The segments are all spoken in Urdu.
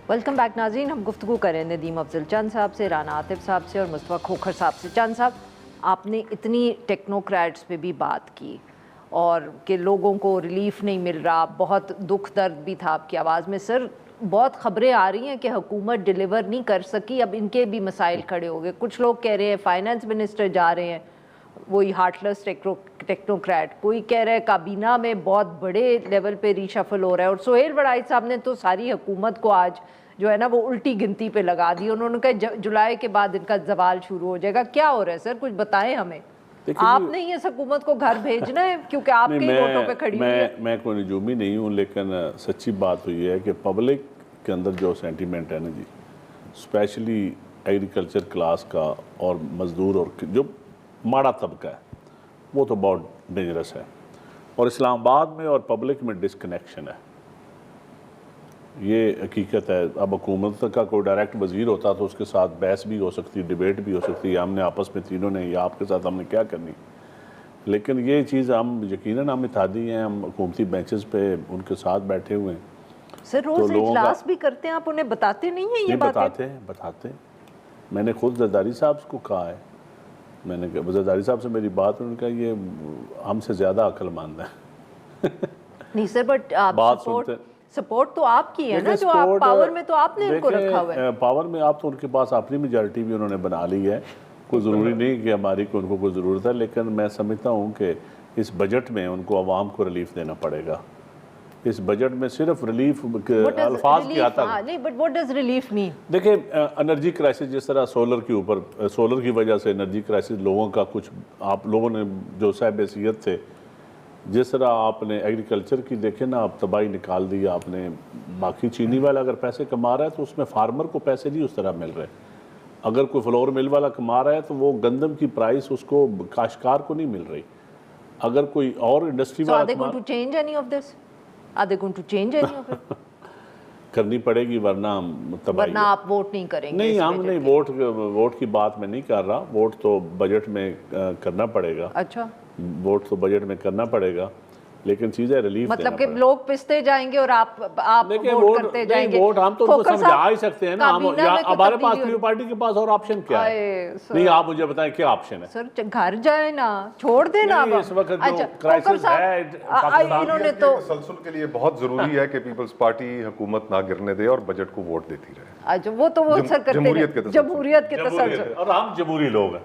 ویلکم بیک ناظرین. ہم گفتگو کریں ندیم افضل چند صاحب سے, رانا عاطف صاحب سے اور مصطفیٰ کھوکھر صاحب سے. چند صاحب, آپ نے اتنی ٹیکنوکریٹس پہ بھی بات کی اور کہ لوگوں کو ریلیف نہیں مل رہا, بہت دکھ درد بھی تھا آپ کی آواز میں. سر, بہت خبریں آ رہی ہیں کہ حکومت ڈیلیور نہیں کر سکی, اب ان کے بھی مسائل کھڑے ہو گئے. کچھ لوگ کہہ رہے ہیں فائنانس منسٹر جا رہے ہیں, وہی ہارٹ لیس ٹیکنوکریٹ, کوئی کہہ رہا ہے کابینہ میں بہت بڑے لیول پہ ریشفل ہو رہا ہے. اور سہیل وڑائی صاحب نے تو ساری حکومت کو آج جو ہے نا وہ الٹی گنتی پہ لگا دی. انہوں نے کہا جولائی کے بعد ان کا زوال شروع ہو جائے گا. کیا ہو رہا ہے سر, کچھ بتائیں ہمیں. آپ نے ہی اس حکومت کو گھر بھیجنا ہے کیونکہ آپ کے ووٹوں پہ کھڑی ہوئی ہے. میں کوئی نجومی نہیں ہوں, لیکن سچی بات تو یہ ہے کہ پبلک کے اندر جو سینٹیمنٹ ہے نا جی, اسپیشلی ایگریکلچر کلاس کا اور مزدور اور جو ماڑا طبقہ ہے, وہ تو بہت ڈینجرس ہے. اور اسلام آباد میں اور پبلک میں ڈسکنیکشن ہے, یہ حقیقت ہے. اب حکومت کا کوئی ڈائریکٹ وزیر ہوتا تو اس کے ساتھ بحث بھی ہو سکتی, ڈیبیٹ بھی ہو سکتی, ہم نے آپس میں تینوں نے یا آپ کے ساتھ ہم نے کیا کرنی. لیکن یہ چیز ہم یقیناً ہم اتحادی ہیں, ہم حکومتی بینچز پہ ان کے ساتھ بیٹھے ہوئے ہیں. سر روز اجلاس بھی کرتے ہیں, آپ انہیں بتاتے نہیں ہیں یہ باتیں؟ بتاتے ہیں. میں نے خود زرداری صاحب کو کہا ہے, میں نے زرداری صاحب سے میری بات, انہوں نے کہا یہ ہم سے زیادہ عقل مند ہے. نہیں سر, بٹ آپ سپورٹ تو آپ کی ہے نا, جو آپ پاور میں تو آپ نے ان کو رکھا ہوا ہے. پاور میں آپ تو ان کے پاس اپنی میجارٹی بھی انہوں نے بنا لی ہے, کوئی ضروری نہیں کہ ہماری کو ان کو کوئی ضرورت ہے. لیکن میں سمجھتا ہوں کہ اس بجٹ میں ان کو عوام کو ریلیف دینا پڑے گا. اس بجٹ میں صرف ریلیف الفاظ کی آتا ہے نہیں, but what does relief mean؟ دیکھیں انرجی کرائسس, جس طرح سولر کی وجہ سے انرجی کرائسس لوگوں کا, کچھ آپ لوگوں نے جو صاحب حیثیت تھے, جس طرح آپ نے ایگریکلچر کی دیکھیں نا, آپ تباہی نکال دی آپ نے. باقی چینی والا اگر پیسے کما رہا ہے تو اس میں فارمر کو پیسے نہیں اس طرح مل رہے. اگر کوئی فلور مل والا کما رہا ہے تو وہ گندم کی پرائس اس کو کاشتکار کو نہیں مل رہی. اگر کوئی اور انڈسٹری والا کرنی پڑے گی, ورنہ تباہی. ورنہ آپ ووٹ نہیں کریں گے؟ نہیں, ہم نہیں, ووٹ کی بات میں نہیں کر رہا. ووٹ تو بجٹ میں کرنا پڑے گا. اچھا, ووٹ تو بجٹ میں کرنا پڑے گا, لیکن چیزیں ریلیف مطلب کہ لوگ پستے جائیں گے اور آپ ووٹ کرتے جائیں گے. ووٹ ہم تو ان کو سمجھا ہی سکتے ہیں نا. ہمارے پاس پیپل پارٹی کے پاس اور آپشن کیا ہے؟ نہیں, آپ مجھے بتائیں کیا آپشن ہے. سر گھر جائیں نا, چھوڑ دیں نا. اس وقت جو کرائسس ہے انہوں نے تو تسلسل کے لیے بہت ضروری ہے کہ پیپلز پارٹی حکومت نہ گرنے دے اور بجٹ کو ووٹ دیتی رہے. اچھا, وہ تو وہ سر کرتے ہیں جمہوریت کے تسلسل, اور ہم جمہوری لوگ ہیں.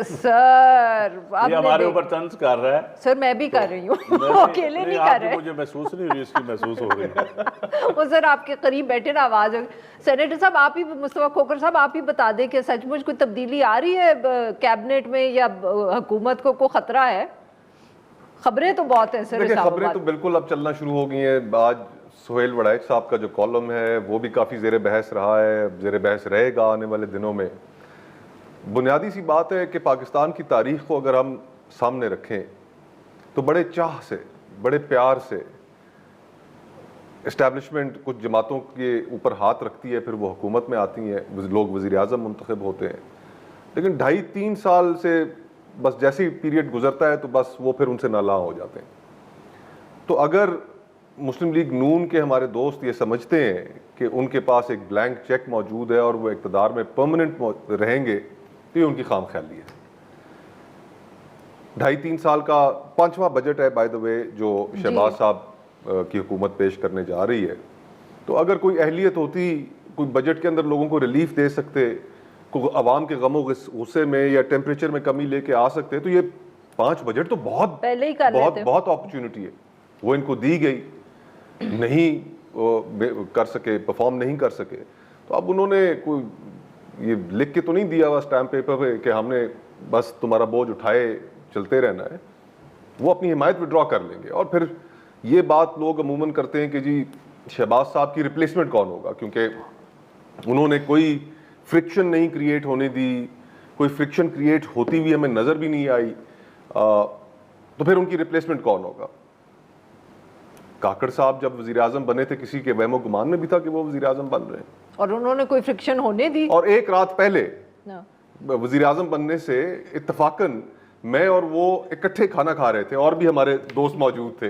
سر یہ ہمارے اوپر طنز کر رہا ہے. سر میں بھی کر رہی ہوں, اکیلے نہیں کر رہے. مجھے محسوس نہیں ہوئی, اس کی محسوس ہو رہی ہے. وہ سر آپ کے قریب بیٹھے نا, آواز ہو. سینیٹر صاحب آپ ہی, مصطفیٰ کھوکھر صاحب آپ ہی بتا دیں کہ سچ مچ کوئی تبدیلی آ رہی ہے کیبنٹ میں یا حکومت کو کوئی خطرہ ہے؟ خبریں تو بہت ہیں سر. خبریں تو بالکل اب چلنا شروع ہو گئی ہیں. آج سہیل وڑائچ صاحب کا جو کالم ہے وہ بھی کافی زیر بحث رہا ہے, زیر بحث رہے گا آنے والے دنوں میں. بنیادی سی بات ہے کہ پاکستان کی تاریخ کو اگر ہم سامنے رکھیں تو بڑے چاہ سے, بڑے پیار سے اسٹیبلشمنٹ کچھ جماعتوں کے اوپر ہاتھ رکھتی ہے, پھر وہ حکومت میں آتی ہیں, لوگ وزیر اعظم منتخب ہوتے ہیں. لیکن 2.5-3 سال سے بس جیسے ہی پیریڈ گزرتا ہے تو بس وہ پھر ان سے نالاں ہو جاتے ہیں. تو اگر مسلم لیگ نون کے ہمارے دوست یہ سمجھتے ہیں کہ ان کے پاس ایک بلینک چیک موجود ہے اور وہ اقتدار میں پرماننٹ رہیں گے, تو یہ ان کی خام خیالی ہے. 2.5-3 سال کا 5واں بجٹ ہے بائی دا وے جو شہباز صاحب کی حکومت پیش کرنے جا رہی ہے. تو اگر کوئی اہلیت ہوتی, کوئی بجٹ کے اندر لوگوں کو ریلیف دے سکتے, کوئی عوام کے غم و غصے میں یا ٹیمپریچر میں کمی لے کے آ سکتے, تو یہ 5 بجٹ تو بہت بہت اپرچونٹی ہے. وہ ان کو دی گئی, نہیں کر سکے, پرفارم نہیں کر سکے. تو اب انہوں نے کوئی یہ لکھ کے تو نہیں دیا ہوا اسٹیمپ پیپر پہ کہ ہم نے بس تمہارا بوجھ اٹھائے چلتے رہنا ہے. وہ اپنی حمایت وڈرا کر لیں گے. اور پھر یہ بات لوگ عموماً کرتے ہیں کہ جی شہباز صاحب کی ریپلیسمنٹ کون ہوگا, کیونکہ انہوں نے کوئی فرکشن نہیں کریٹ ہونے دی, کوئی فرکشن کریٹ ہوتی ہوئی ہمیں نظر بھی نہیں آئی, تو پھر ان کی ریپلیسمنٹ کون ہوگا. کاکڑ صاحب جب وزیر اعظم بنے تھے کسی کے وہم و گمان میں بھی تھا کہ وہ وزیر اعظم بن رہے ہیں, اور انہوں نے کوئی فرکشن ہونے دی. اور ایک رات پہلے وزیر اعظم بننے سے اتفاقاً میں اور وہ اکٹھے کھانا کھا رہے تھے, اور بھی ہمارے دوست موجود تھے.